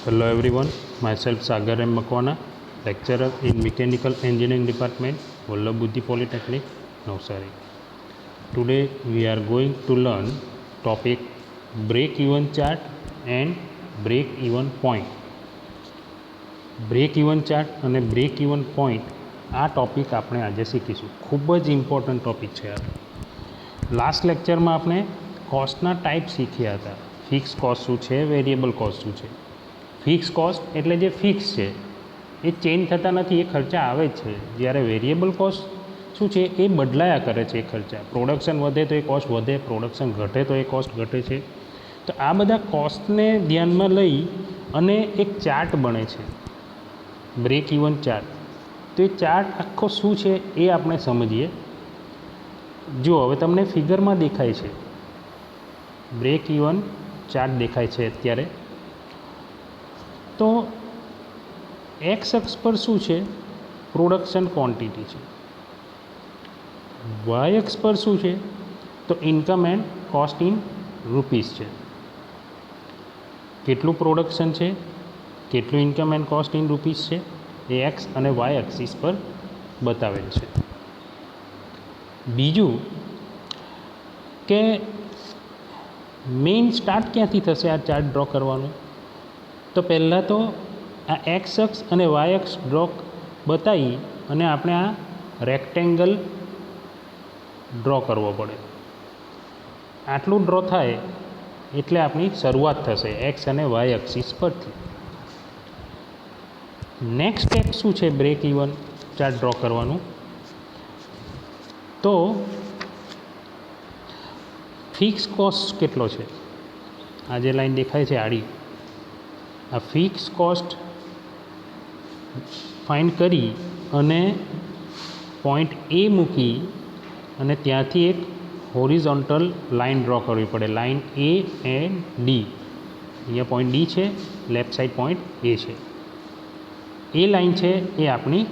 Hello everyone, myself Sagar M. Makwana, lecturer in Mechanical Engineering Department, Vallabh Buddhi Polytechnic, Navsari. Today we are going to learn topic break-even chart and break-even point. break-even chart અને break-even point આ topic આપણે આજે શીખીશું. ખૂબ જ important topic છે આ. Last લેક્ચરમાં આપણે કોસ્ટના ટાઈપ શીખ્યા હતા. ફિક્સ કોસ્ટ શું છે, વેરિયેબલ કોસ્ટ શું છે. ફિક્સ કોસ્ટ એટલે જે ફિક્સ છે એ ચેન્જ થતા નથી, એ ખર્ચા આવે જ છે. જ્યારે વેરિયેબલ કોસ્ટ શું છે એ બદલાયા કરે છે. એ ખર્ચા પ્રોડક્શન વધે તો એ કોસ્ટ વધે, પ્રોડક્શન ઘટે તો એ કોસ્ટ ઘટે છે. તો આ બધા કોસ્ટને ધ્યાનમાં લઈ અને એક ચાર્ટ બને છે, બ્રેક ઇવન ચાર્ટ. તો એ ચાર્ટ આખો શું છે એ આપણે સમજીએ. જો હવે તમને ફિગરમાં દેખાય છે, બ્રેક ઇવન ચાર્ટ દેખાય છે અત્યારે. તો એક્સ અક્ષ પર શું છે, પ્રોડક્શન ક્વોન્ટિટી છે. વાય અક્ષ પર શું છે, તો income and cost in rupees છે. કેટલું પ્રોડક્શન છે, કેટલું income and cost in rupees છે, એ એક્સ અને વાય એક્સિસ પર બતાવેલ છે. બીજું કે મેઇન સ્ટાર્ટ ક્યાંથી થશે આ ચાર્ટ ડ્રો કરવાનું. તો પહેલાં તો આ એક્સ અક્ષ અને વાય અક્ષ ડ્રો બતાવી અને આપણે આ રેક્ટેંગલ ડ્રો કરવો પડે. આટલું ડ્રો થાય એટલે આપણી શરૂઆત થશે એક્સ અને વાય એક્સિસ પરથી. નેક્સ્ટ સ્ટેપ શું છે બ્રેક ઇવન ચાર્ટ ડ્રો કરવાનું. તો ફિક્સ કોસ્ટ કેટલો છે, આ જે લાઈન દેખાય છે આડી, આ ફિક્સ કોસ્ટ ફાઇન્ડ કરી અને પોઈન્ટ એ મૂકી અને ત્યાંથી એક હોરિઝોન્ટલ લાઇન ડ્રો કરવી પડે. Line A and D. અહીંયા પોઈન્ટ ડી છે, લેફ્ટ સાઈડ પોઈન્ટ એ છે. એ લાઇન છે એ આપણી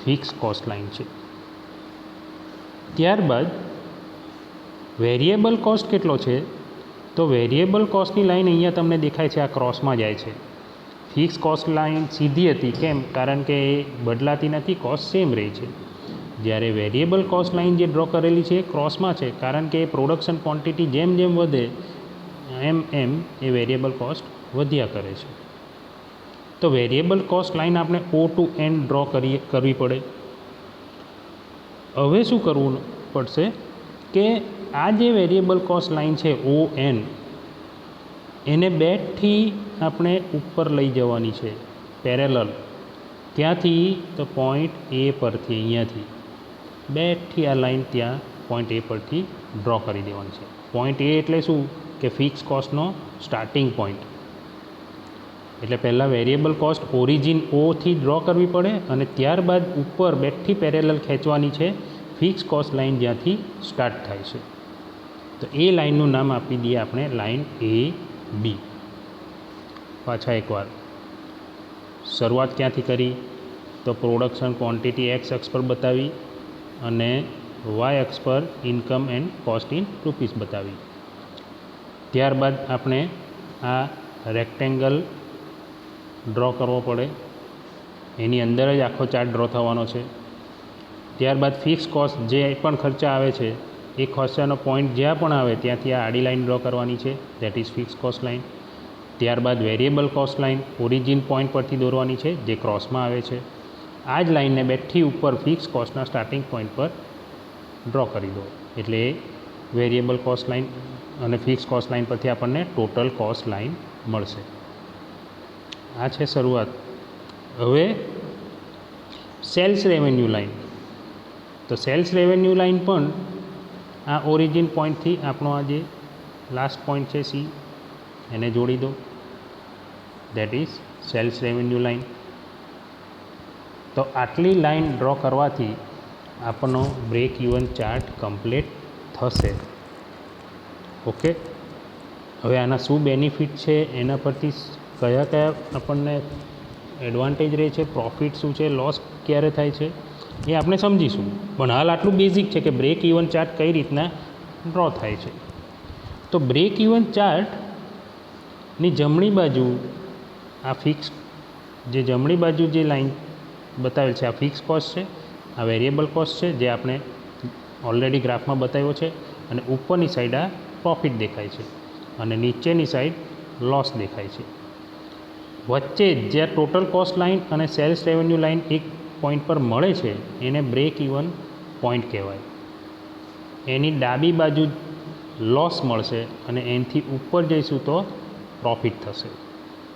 ફિક્સ કોસ્ટ લાઇન છે. ત્યારબાદ વેરિયેબલ કોસ્ટ કેટલો છે, તો વેરિયેબલ કોસ્ટની લાઇન અહીંયા તમને દેખાય છે, આ ક્રોસમાં જાય છે. ફિક્સ કોસ્ટ લાઇન સીધી હતી, કેમ? કારણ કે એ બદલાતી નથી, કોસ્ટ સેમ રહે છે. જ્યારે વેરિયેબલ કોસ્ટ લાઇન જે ડ્રો કરેલી છે એ ક્રોસમાં છે, કારણ કે એ પ્રોડક્શન ક્વોન્ટિટી જેમ જેમ વધે એમ એમ એ વેરિયેબલ કોસ્ટ વધ્યા કરે છે. તો વેરિયેબલ કોસ્ટ લાઇન આપણે ઓ ટુ એન ડ્રો કરવી પડે. હવે શું કરવું પડશે કે આ જે વેરિયેબલ કોસ્ટ લાઇન છે ઓ એન, એને બેથી આપણે ઉપર લઈ જવાની છે પેરેલલ. ત્યાંથી તો પોઈન્ટ એ પરથી, અહીંયાથી બેથી આ લાઇન ત્યાં પોઈન્ટ એ પરથી ડ્રો કરી દેવાની છે. પોઈન્ટ એ એટલે શું કે ફિક્સ કોસ્ટનો સ્ટાર્ટિંગ પોઈન્ટ. એટલે પહેલાં વેરિયેબલ કોસ્ટ ઓરિજિન ઓથી ડ્રો કરવી પડે અને ત્યારબાદ ઉપર બેથી પેરેલલ ખેંચવાની છે ફિક્સ કોસ્ટ લાઇન જ્યાંથી સ્ટાર્ટ થાય છે. તો એ લાઇનનું નામ આપી દઈએ આપણે લાઇન એ બી. પાછા એકવાર શરૂઆત ક્યાંથી કરી, તો પ્રોડક્શન ક્વોન્ટિટી એક્સ અક્ષ પર બતાવી અને વાય અક્ષ પર income and cost in rupees બતાવી. ત્યારબાદ આપણે આ રેક્ટેંગલ ડ્રો કરવો પડે, એની અંદર જ આખો ચાર્ટ ડ્રો થવાનો છે. ત્યારબાદ ફિક્સ કોસ્ટ જે પણ ખર્ચા આવે છે એ ખર્ચાનો પોઈન્ટ જ્યાં પણ આવે ત્યાંથી આ આડી લાઇન ડ્રો કરવાની છે, that is fix cost line. ત્યારબાદ variable cost line origin point પરથી દોરવાની છે જે ક્રોસમાં આવે છે. આ જ લાઇનને બેથી ઉપર ફિક્સ કોસ્ટના સ્ટાર્ટિંગ પોઈન્ટ પર ડ્રો કરી દો એટલે એ વેરિયેબલ કોસ્ટ લાઇન અને ફિક્સ કોસ્ટ લાઇન પરથી આપણને ટોટલ કોસ્ટ લાઇન મળશે. આ છે શરૂઆત. હવે સેલ્સ રેવન્યુ લાઇન. તો સેલ્સ રેવન્યુ લાઇન પણ આ ઓરિજિન પોઈન્ટથી આપણો આ જે લાસ્ટ પોઈન્ટ છે સી, એને જોડી દો, that is sales revenue line. તો આટલી લાઇન ડ્રો કરવાથી આપણનો બ્રેક ઇવન ચાર્ટ કમ્પ્લીટ થશે. ઓકે. હવે આના શું બેનિફિટ છે, એના પરથી કયા કયા આપણને એડવાન્ટેજ રહે છે, પ્રોફિટ શું છે, લોસ ક્યારે થાય છે, એ આપણે સમજીશું. પણ હાલ આટલું બેઝિક છે કે બ્રેક ઇવન ચાર્ટ કઈ રીતના ડ્રો થાય છે. તો બ્રેક ઇવન ચાર્ટની જમણી બાજુ આ ફિક્સ જે જમણી બાજુ જે લાઈન બતાવેલ છે આ ફિક્સ કોસ્ટ છે, આ વેરિયેબલ કોસ્ટ છે જે આપણે ઓલરેડી ગ્રાફમાં બતાવ્યો છે, અને ઉપરની સાઈડ આ પ્રોફિટ દેખાય છે અને નીચેની સાઈડ લોસ દેખાય છે. વચ્ચે જ્યાં ટોટલ કોસ્ટ લાઇન અને સેલ્સ રેવન્યુ લાઇન એક પોઈન્ટ પર મળે છે એને બ્રેક ઇવન પોઈન્ટ કહેવાય. એની ડાબી બાજુ લોસ મળશે અને એનાથી ઉપર જઈશું તો પ્રોફિટ થશે.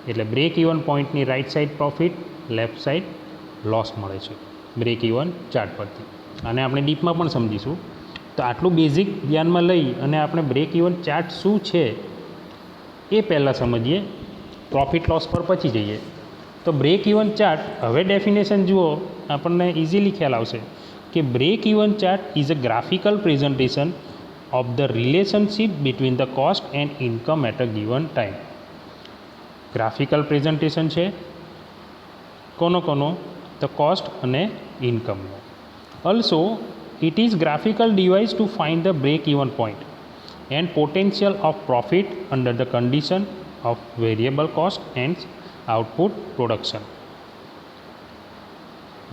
એટલે બ્રેક ઇવન પોઈન્ટની right side profit, left side loss મળે છે બ્રેક ઇવન ચાર્ટ પરથી. અને આપણે ડીપમાં પણ સમજીશું. તો આટલું બેઝિક ધ્યાનમાં લઈ અને આપણે બ્રેક ઇવન ચાર્ટ શું છે એ પહેલાં સમજીએ, પ્રોફિટ લોસ પર પછી જઈએ. તો બ્રેક ઇવન ચાર્ટ, હવે ડેફિનેશન જુઓ આપણને ઇઝીલી ખ્યાલ આવશે કે break even chart is a graphical presentation of the relationship between the cost and income at a given time. Graphical presentation છે કોનો? ધ કોસ્ટ અને ઇન્કમનો. Also it is graphical device to find the break even point and potential of profit under the condition of variable cost and output production.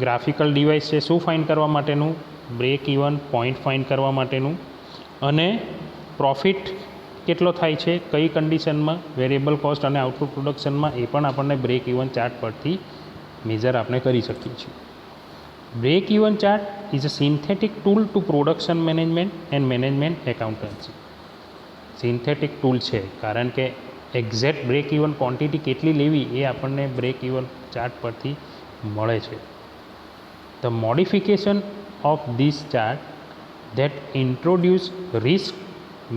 Graphical device છે શું find કરવા માટેનું? Break even point find કરવા માટેનું, અને profit કેટલો થાય છે કઈ કન્ડિશનમાં, વેરિયેબલ કોસ્ટ અને આઉટપુટ પ્રોડક્શનમાં, એ પણ આપણને બ્રેક ઇવન ચાર્ટ પરથી મેજર આપણે કરી શકીએ છીએ. Break even chart is a synthetic tool to production management and management accountancy. Synthetic tool છે કારણ કે એક્ઝેક્ટ બ્રેક ઇવન ક્વોન્ટિટી કેટલી લેવી એ આપણને બ્રેક ઇવન ચાર્ટ પરથી મળે છે. The modification of this chart that introduce risk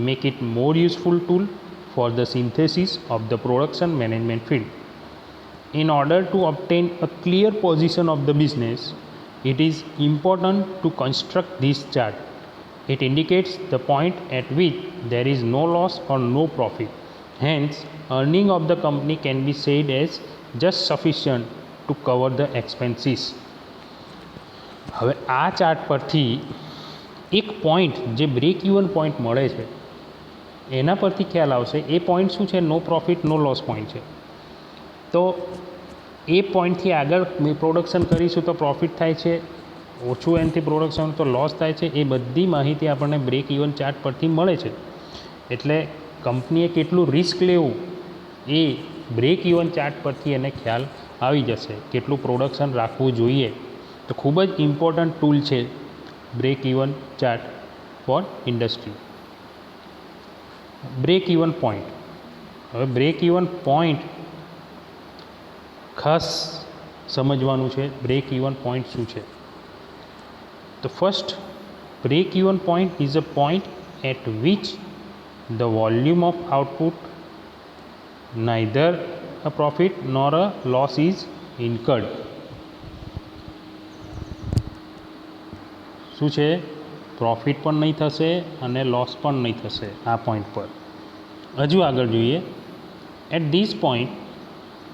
make it more useful tool for the synthesis of the production management field. In order to obtain a clear position of the business, it is important to construct this chart. It indicates the point at which there is no loss or no profit. Hence, earning of the company can be said as just sufficient to cover the expenses. હવે આ chart પરથી એક point જે break even point મળે છે એના પરથી ખ્યાલ આવશે એ પોઈન્ટ શું છે? નો પ્રોફિટ નો લોસ પોઈન્ટ છે. તો એ પોઈન્ટથી આગળ પ્રોડક્શન કરીશું તો પ્રોફિટ થાય છે, ઓછું એનાથી પ્રોડક્શન તો લોસ થાય છે. એ બધી માહિતી આપણને બ્રેક ઇવન ચાર્ટ પરથી મળે છે. એટલે કંપનીએ કેટલું રિસ્ક લેવું એ બ્રેક ઇવન ચાર્ટ પરથી એને ખ્યાલ આવી જશે. કેટલું પ્રોડક્શન રાખવું જોઈએ. તો ખૂબ જ ઇમ્પોર્ટન્ટ ટૂલ છે break even chart for industry. Break even point. હવે બ્રેક ઇવન પોઈન્ટ ખાસ સમજવાનું છે. બ્રેક ઇવન પોઈન્ટ શું છે? તો first, break even point is a point at which the volume of output neither a profit nor a loss is incurred. શું છે? Profit પણ નહીં થશે અને લોસ પણ નહીં થશે આ પોઈન્ટ પર. હજુ આગળ જોઈએ. At this point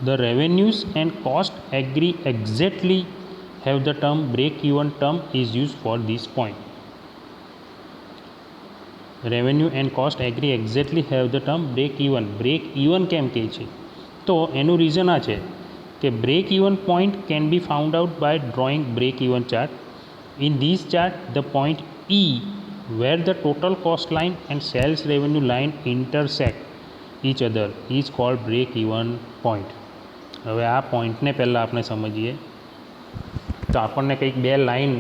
the revenues and cost agree exactly have the term break even term is used for this point. Revenue and cost agree exactly have the term break even. break even કેમ કહે છે? તો એનું reason આ છે કે break even point can be found out by drawing break even chart. In this chart the point E where the total cost line and sales revenue line intersect each other is called break even point. હવે આ પોઈન્ટને પહેલાં આપણે સમજીએ. તો આપણને કંઈક બે લાઈન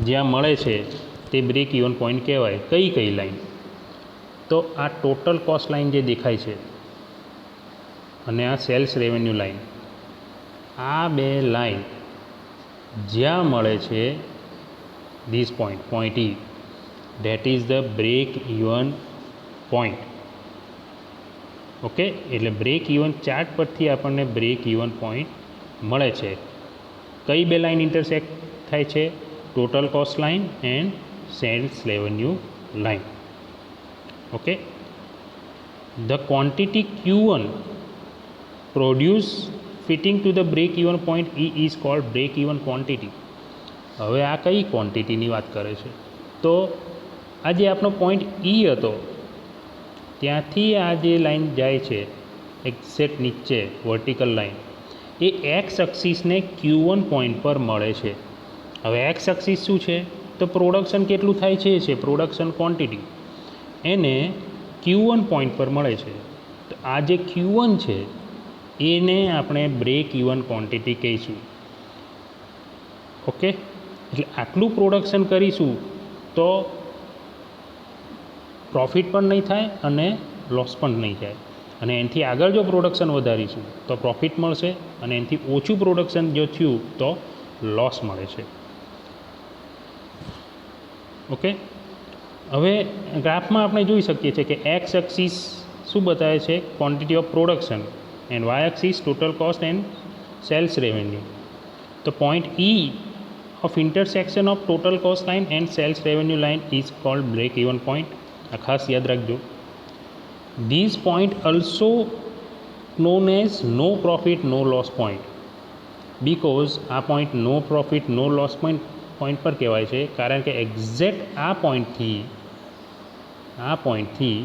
જ્યાં મળે છે તે બ્રેક ઇવન પોઈન્ટ કહેવાય. કઈ લાઈન? તો આ ટોટલ કોસ્ટ લાઈન જે દેખાય છે અને આ સેલ્સ રેવન્યુ લાઈન, આ બે લાઈન જ્યાં મળે છે this point E, that is the break even point. Okay, એટલે બ્રેક ઇવન ચાર્ટ પરથી આપણને બ્રેક ઇવન પોઈન્ટ મળે છે. કઈ બે લાઈન ઇન્ટરસેક્ટ થાય છે? Total cost line and sales revenue line. Okay, the quantity Q1 produce fitting to the break even point E is called break even quantity. હવે આ કઈ ક્વોન્ટિટીની વાત કરે છે? તો આ જે આપણો પોઈન્ટ E હતો ત્યાંથી આ જે લાઈન જાય છે એક્ઝેક્ટ નીચે વર્ટિકલ લાઇન એ એક્સ એક્સિસને Q1 પોઈન્ટ પર મળે છે. હવે એક્સ એક્સિસ શું છે? તો પ્રોડક્શન કેટલું થાય છે એ છે પ્રોડક્શન ક્વોન્ટિટી, એને Q1 પોઈન્ટ પર મળે છે. તો આ જે Q1 છે એને આપણે બ્રેક ઇવન ક્વોન્ટિટી કહીશું. ઓકે, એટલે આટલું પ્રોડક્શન કરીશું તો પ્રોફિટ પણ નહીં થાય અને લોસ પણ નહીં થાય. અને એનાથી આગળ જો પ્રોડક્શન વધારીશું તો પ્રોફિટ મળશે, અને એનાથી ઓછું પ્રોડક્શન જો થયું તો લોસ મળે છે. ઓકે, હવે ગ્રાફમાં આપણે જોઈ શકીએ છીએ કે એક્સ એક્સિસ શું બતાવે છે? Quantity of production, and Y axis total cost and sales revenue. તો point E of intersection of total cost line and sales revenue line is called break even point. આ ખાસ યાદ રાખજો. This point also known as no profit no loss point, because આ point no profit no loss point પર કહેવાય છે કારણ કે એક્ઝેક્ટ આ પોઈન્ટથી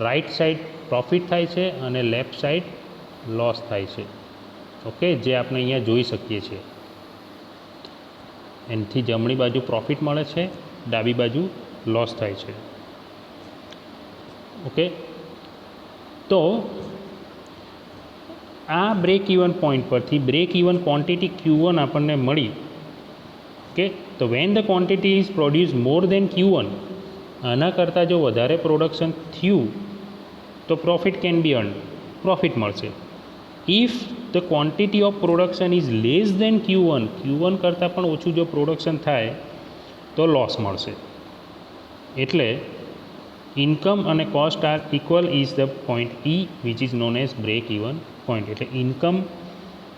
રાઈટ સાઈડ પ્રોફિટ થાય છે અને લેફ્ટ સાઈડ લોસ થાય છે. ઓકે, જે આપણે અહીંયા જોઈ શકીએ છીએ. એનાથી જમણી બાજુ પ્રોફિટ મળે છે, ડાબી બાજુ લોસ થાય છે. ઓકે, તો આ બ્રેક ઇવન પોઈન્ટ પરથી બ્રેક ઇવન ક્વોન્ટિટી Q1 આપણને મળી. ઓકે, તો when the quantity is produce more than Q1, આના કરતાં જો વધારે પ્રોડક્શન થયું તો profit can be earn, profit મળશે. If the quantity of production is less than Q1 કરતાં પણ ઓછું જો પ્રોડક્શન થાય તો લોસ મળશે. એટલે ઇન્કમ અને cost are equal is the point E which is known as break even point. એટલે ઇન્કમ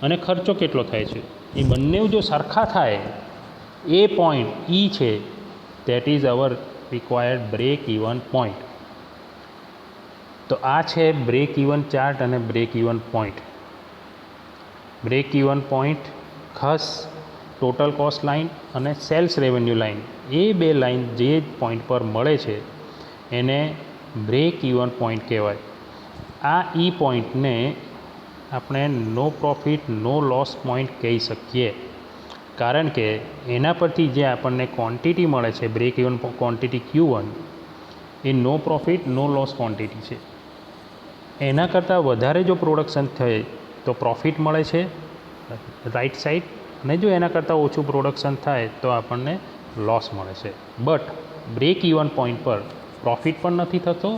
અને ખર્ચો કેટલો થાય છે એ બંને જો સરખા થાય એ પોઈન્ટ ઈ છે, that is our required break even point. તો આ છે બ્રેક ઇવન ચાર્ટ અને break even point. Break even point ખાસ ટોટલ કોસ્ટ લાઇન અને સેલ્સ રેવન્યુ લાઇન, એ બે લાઇન જે પોઈન્ટ પર મળે છે એને બ્રેક ઇવન પોઈન્ટ કહેવાય. આ ઈ પોઈન્ટને આપણે નો પ્રોફિટ નો લોસ પોઈન્ટ કહી શકીએ, કારણ કે એના પરથી જે આપણને ક્વોન્ટિટી મળે છે બ્રેક ઇવન ક્વોન્ટિટી Q1 એ નો પ્રોફિટ નો લોસ ક્વોન્ટિટી છે. એના કરતાં વધારે જો પ્રોડક્શન થાય તો પ્રોફિટ મળે છે રાઈટ સાઈડ, અને જો એના કરતાં ઓછું પ્રોડક્શન થાય તો આપણને લોસ મળે છે. બટ બ્રેક ઇવન પોઈન્ટ પર પ્રોફિટ પણ નથી થતો,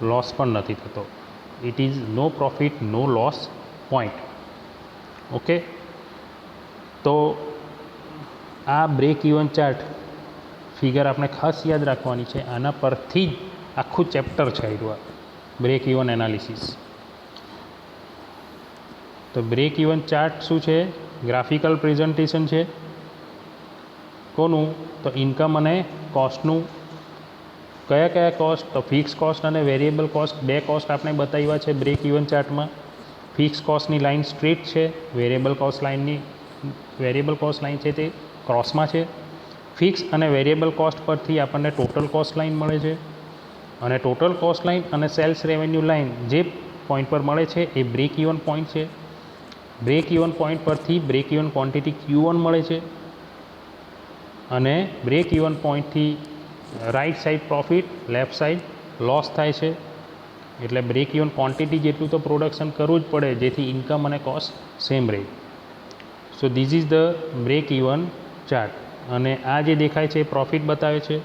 લોસ પણ નથી થતો. It is no profit no loss point. Okay, તો આ બ્રેક ઇવન ચાર્ટ ફિગર આપણે ખાસ યાદ રાખવાની છે. આના પરથી જ આખું ચેપ્ટર છે આ બ્રેક ઇવન એનાલિસિસ. તો બ્રેક ઇવન ચાર્ટ શું છે? ગ્રાફિકલ પ્રેઝન્ટેશન છે. કોનું? તો ઇન્કમ અને કોસ્ટનું. કયા કયા કોસ્ટ? તો ફિક્સ કોસ્ટ અને વેરિયેબલ કોસ્ટ, બે કોસ્ટ આપણે બતાવ્યા છે બ્રેક ઇવન ચાર્ટમાં. ફિક્સ કોસ્ટની લાઇન સ્ટ્રેટ છે, વેરિયેબલ કોસ્ટ લાઇન છે તે ક્રોસમાં છે. ફિક્સ અને વેરિયેબલ કોસ્ટ પરથી આપણને ટોટલ કોસ્ટ લાઇન મળે છે, અને ટોટલ કોસ્ટ લાઇન અને સેલ્સ રેવન્યુ લાઇન જે પોઈન્ટ પર મળે છે એ બ્રેક ઇવન પોઈન્ટ છે. બ્રેક ઇવન પોઈન્ટ પરથી બ્રેક ઇવન ક્વોન્ટિટી Q1 મળે છે, અને બ્રેક ઇવન પોઈન્ટથી right side profit, left side loss થાય છે. એટલે બ્રેક ઇવન ક્વોન્ટિટી જેટલું તો પ્રોડક્શન કરવું જ પડે જેથી ઇન્કમ અને કોસ્ટ સેમ રહે. So this is the break even chart. અને આ જે દેખાય છે એ પ્રોફિટ બતાવે છે.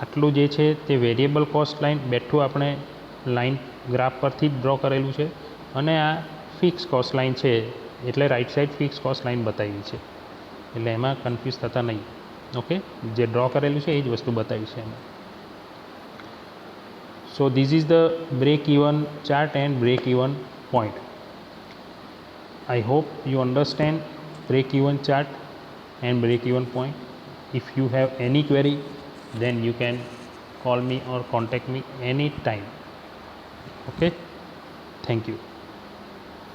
આટલું જે છે તે વેરિયેબલ કોસ્ટ લાઇન બેઠું આપણે લાઇન ગ્રાફ પરથી જ ડ્રો કરેલું છે, અને આ ફિક્સ કોસ્ટ લાઇન છે એટલે right side fix cost line બતાવી છે. એટલે એમાં કન્ફ્યુઝ થતા નહીં. ઓકે, જે ડ્રો કરેલું છે એ જ વસ્તુ બતાવી છે એમાં. So this is the break even chart and break even point. I hope you understand break even chart and break even point. If you have any query, then you can call me or contact me anytime. Okay, thank you.